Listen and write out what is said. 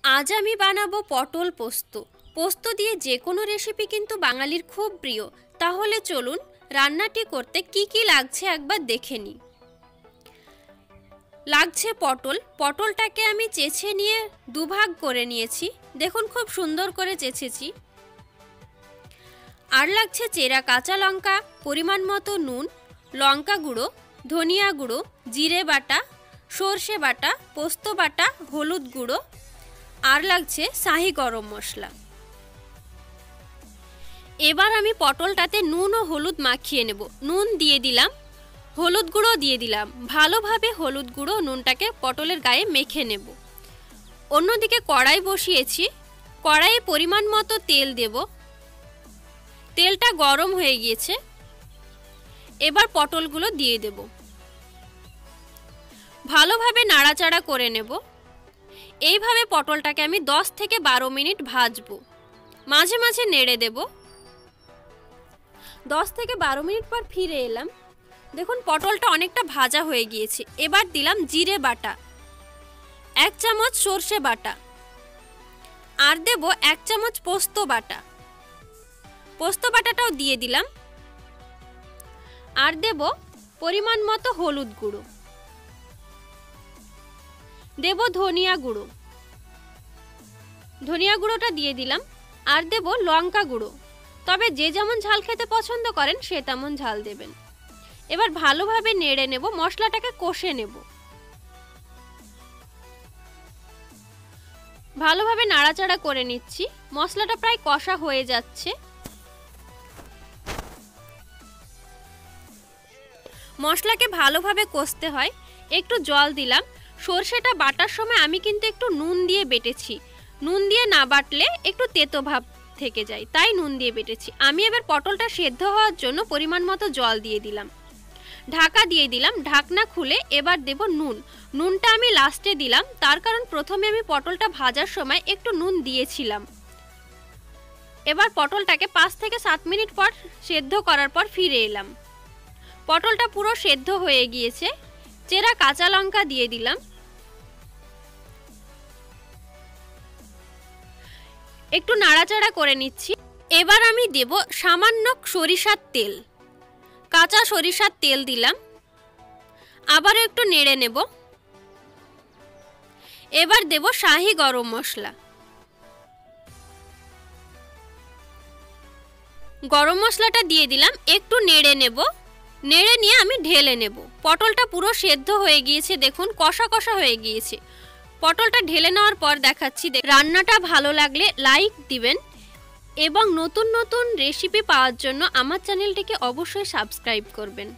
আজ আমি বানাবো পটল পোস্ত। পোস্ত দিয়ে যে কোনো রেসিপি কিন্তু বাঙালির খুব প্রিয়। তাহলে চলুন রান্নাটি করতে কি কি লাগছে একবার দেখে নিই। লাগছে পটল। পটলটাকে আমি চেঁচে নিয়ে দুভাগ করে নিয়েছি। দেখুন খুব সুন্দর করে চেঁচেছি। আর লাগছে চেরা কাঁচা লঙ্কা, পরিমাণ মতো নুন, লঙ্কা গুঁড়ো, ধনিয়া গুঁড়ো, জিরে বাটা, সর্ষে বাটা, পোস্ত বাটা, হলুদ গুঁড়ো, আর লাগছে শাহি গরম মশলা। এবার আমি পটলটাতে নুন ও হলুদ মাখিয়ে নেব। নুন দিয়ে দিলাম, হলুদ গুঁড়ো দিয়ে দিলাম। ভালোভাবে হলুদ গুঁড়ো নুনটাকে পটলের গায়ে মেখে নেব। অন্যদিকে কড়াই বসিয়েছি। কড়াইয়ে পরিমাণ মতো তেল দেব। তেলটা গরম হয়ে গিয়েছে। এবার পটলগুলো দিয়ে দেব। ভালোভাবে নাড়াচাড়া করে নেব। এইভাবে পটলটাকে আমি 10 থেকে 12 মিনিট ভাজবো। মাঝে মাঝে নেড়ে দেব। 10 থেকে 12 মিনিট পর ফিরে এলাম। দেখুন পটলটা অনেকটা ভাজা হয়ে গিয়েছে। এবার দিলাম জিরে বাটা, 1 চামচ সর্ষে বাটা, আর দেব 1 চামচ পোস্ত বাটা। পোস্ত বাটাটাও দিয়ে দিলাম। আর দেব পরিমাণ মতো হলুদ গুঁড়ো, দেব ধনিয়া গুঁড়ো, ধনিয়া গুঁড়োটা দিয়ে দিলাম। আর দেব লঙ্কা গুঁড়ো। তবে যে যেমন ঝাল খেতে পছন্দ করেন সে তেমন ঝাল দেবেন। এবার ভালোভাবে নেড়ে নেব, মশলাটাকে কষে নেব। ভালোভাবে নাড়াচাড়া করে নিচ্ছি। মশলাটা প্রায় কষা হয়ে যাচ্ছে। মশলাকে ভালোভাবে কষতে হয়। একটু জল দিলাম। সর্ষেটা বাটার সময় আমি কিন্তু একটু নুন দিয়ে বেটেছি। নুন দিয়ে না বাটলে একটু তেতো ভাব থেকে যায়, তাই নুন দিয়ে বেটেছি। আমি এবার পটলটা সেদ্ধ হওয়ার জন্য পরিমাণ মতো জল দিয়ে দিলাম। ঢাকা দিয়ে দিলাম। ঢাকনা খুলে এবার দেব নুন। নুনটা আমি লাস্টে দিলাম, তার কারণ প্রথমে আমি পটলটা ভাজার সময় একটু নুন দিয়েছিলাম। এবার পটলটাকে 5 থেকে 7 মিনিট পর সেদ্ধ করার পর ফিরে এলাম। পটলটা পুরো সেদ্ধ হয়ে গিয়েছে। চেরা কাঁচা লঙ্কা দিয়ে দিলাম। একটু নাড়াচাড়া করে নিচ্ছি। এবার আমি দেব সামান্য সরিষার তেল, কাঁচা সরিষার তেল দিলাম। আবারও একটু নেড়ে নেব। এবার দেব শাহি গরম মশলা। গরম মশলাটা দিয়ে দিলাম। একটু নেড়ে নেব। নেড়ে নিয়ে আমি ঢেলে নেব। পটলটা পুরো সেদ্ধ হয়ে গিয়েছে। দেখুন কষা কষা হয়ে গিয়েছে। পটলটা ঢেলে নেওয়ার পর দেখাচ্ছি। রান্নাটা ভালো লাগলে লাইক দিবেন এবং নতুন নতুন রেসিপি পাওয়ার জন্য আমার চ্যানেলটিকে অবশ্যই সাবস্ক্রাইব করবেন।